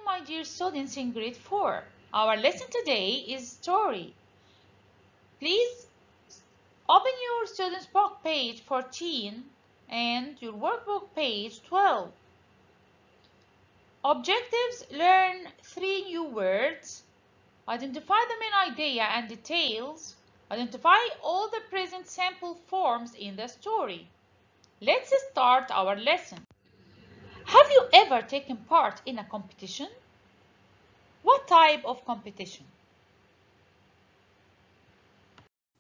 my dear students in grade 4. Our lesson today is story. Please open your students book page 14 and your workbook page 12. Objectives: learn 3 new words, identify the main idea and details, identify all the present simple forms in the story. Let's start our lesson. Have you ever taken part in a competition? What type of competition?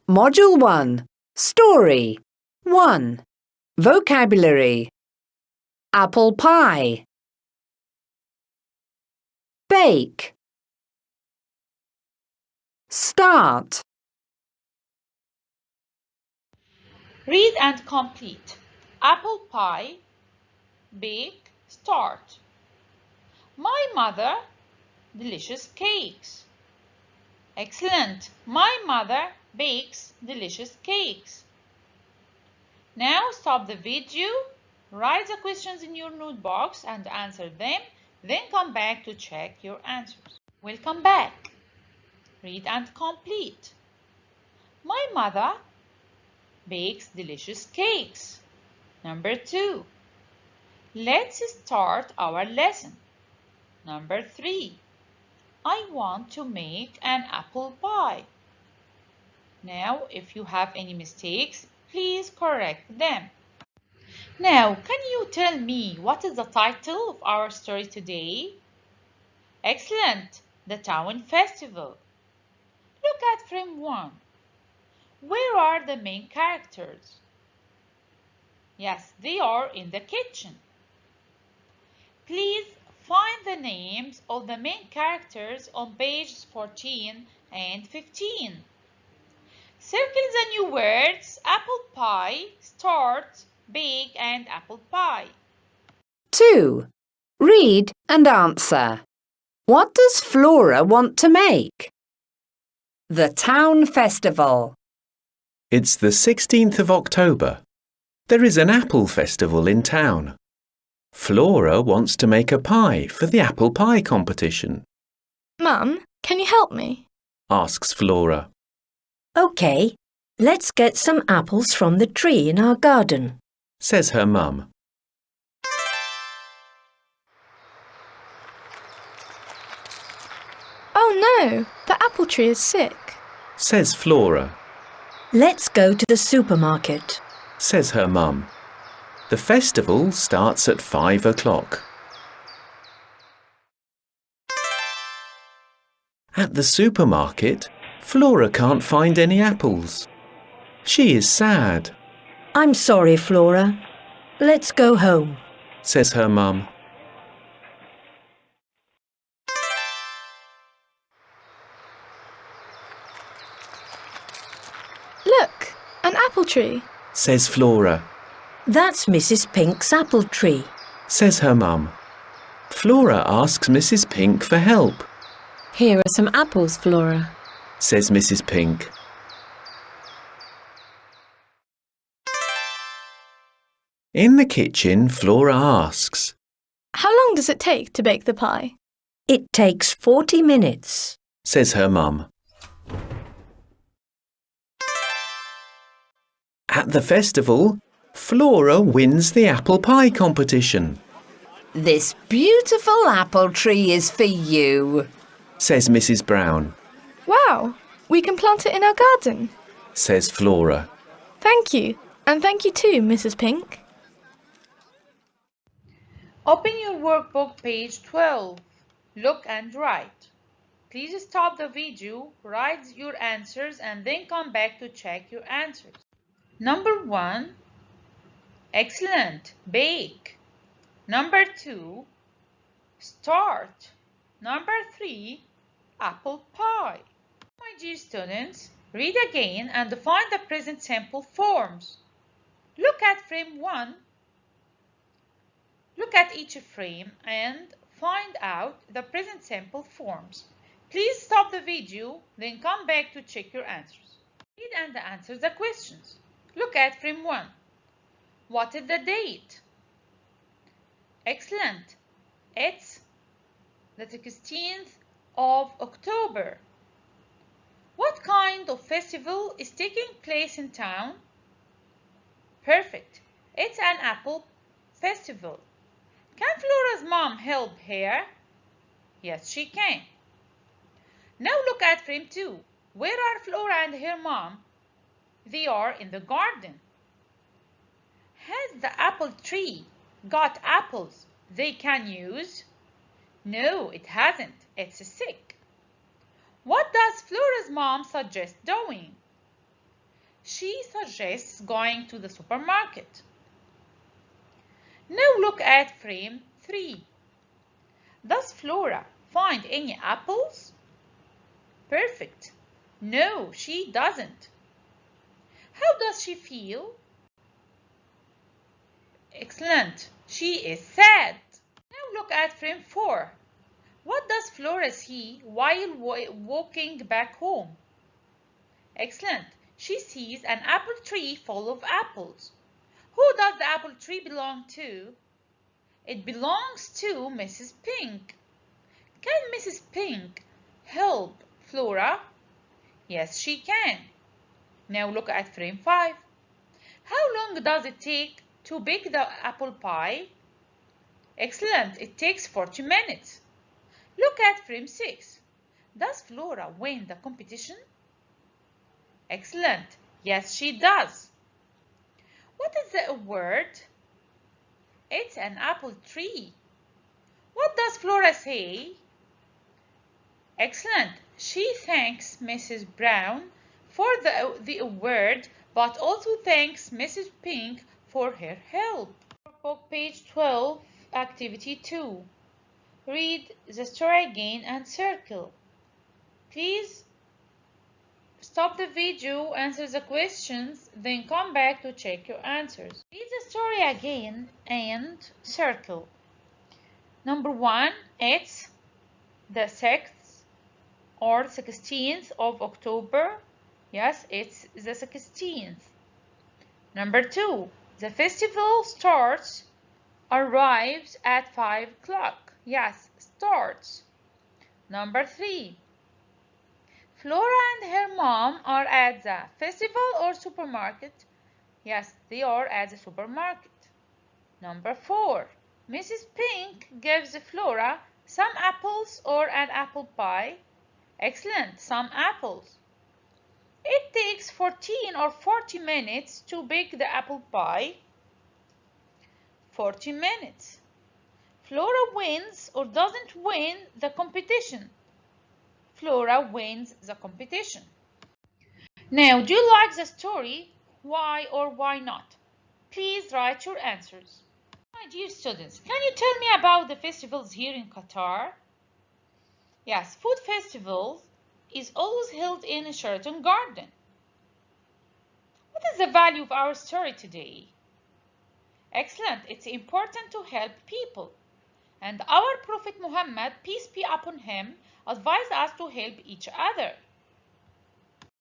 Module 1. Story 1. Vocabulary. Apple pie. Bake. Start. Read and complete. Apple pie, bake, start. My mother, delicious cakes. Excellent. My mother bakes delicious cakes. Now stop the video, write the questions in your notebooks and answer them, then come back to check your answers. Welcome back. Read and complete. My mother bakes delicious cakes. Number 2. Let's start our lesson. Number 3. I want to make an apple pie. Now, if you have any mistakes, please correct them. Now, can you tell me what is the title of our story today? Excellent! The Town Festival. Look at frame 1. Where are the main characters? Yes, they are in the kitchen. Please find the names of the main characters on pages 14 and 15. Circle the new words apple pie, start, bake, and apple pie. 2. Read and answer. What does Flora want to make? The Town Festival. It's the 16th of October. There is an apple festival in town. Flora wants to make a pie for the apple pie competition. Mum, can you help me? Asks Flora. OK, let's get some apples from the tree in our garden. Says her mum. Oh no, the apple tree is sick. Says Flora. Let's go to the supermarket. Says her mum. The festival starts at 5 o'clock. At the supermarket, Flora can't find any apples. She is sad. I'm sorry, Flora. Let's go home. Says her mum. Look, an apple tree. Says Flora. That's Mrs. Pink's apple tree. Says her mum. Flora asks Mrs. Pink for help. Here are some apples, Flora. Says Mrs. Pink. In the kitchen, Flora asks. How long does it take to bake the pie? It takes 40 minutes. Says her mum. At the festival, Flora wins the apple pie competition. This beautiful apple tree is for you. Says Mrs. Brown. Wow, we can plant it in our garden. Says Flora. Thank you, and thank you too, Mrs. Pink. Open your workbook page 12. Look and write. Please stop the video, write your answers, and then come back to check your answers. Number 1. Excellent. Bake. Number 2. Start. Number 3. Apple pie. My dear students, read again and find the present simple forms. Look at frame 1. Look at each frame and find out the present simple forms. Please stop the video, then come back to check your answers. Read and answer the questions. Look at frame 1. What is the date? Excellent. It's the 16th of October. What kind of festival is taking place in town? Perfect. It's an apple festival. Can Flora's mom help here? Yes, she can. Now look at frame 2. Where are Flora and her mom? They are in the garden. Has the apple tree got apples they can use? No, it hasn't. It's sick. What does Flora's mom suggest doing? She suggests going to the supermarket. Now look at frame 3. Does Flora find any apples? Perfect. No, she doesn't. How does she feel? Excellent. She is sad. Now look at frame 4. What does Flora see while walking back home? Excellent. She sees an apple tree full of apples. Who does the apple tree belong to? It belongs to Mrs. Pink. Can Mrs. Pink help Flora? Yes, she can. Now look at frame 5. How long does it take to bake the apple pie? Excellent. It takes 40 minutes. Look at frame 6. Does Flora win the competition? Excellent. Yes, she does. What is the award? It's an apple tree. What does Flora say? Excellent. She thanks Mrs. Brown for the award, but also thanks Mrs. Pink for her help. Page 12, Activity 2. Read the story again and circle. Please stop the video, answer the questions, then come back to check your answers. Read the story again and circle. Number 1, it's the 6th or 16th of October. Yes, it's the 16th. Number 2, the festival arrives at 5 o'clock. Yes, starts. Number 3, Flora and her mom are at the festival or supermarket. Yes, they are at the supermarket. Number 4, Mrs. Pink gives Flora some apples or an apple pie. Excellent, some apples. It takes 14 or 40 minutes to bake the apple pie. 40 minutes. Flora wins or doesn't win the competition. Flora wins the competition. Now, do you like the story? Why or why not? Please write your answers. My dear students, can you tell me about the festivals here in Qatar? Yes, food festivals is always held in Sheraton Garden. What is the value of our story today? Excellent, it's important to help people. And our Prophet Muhammad, peace be upon him, advised us to help each other.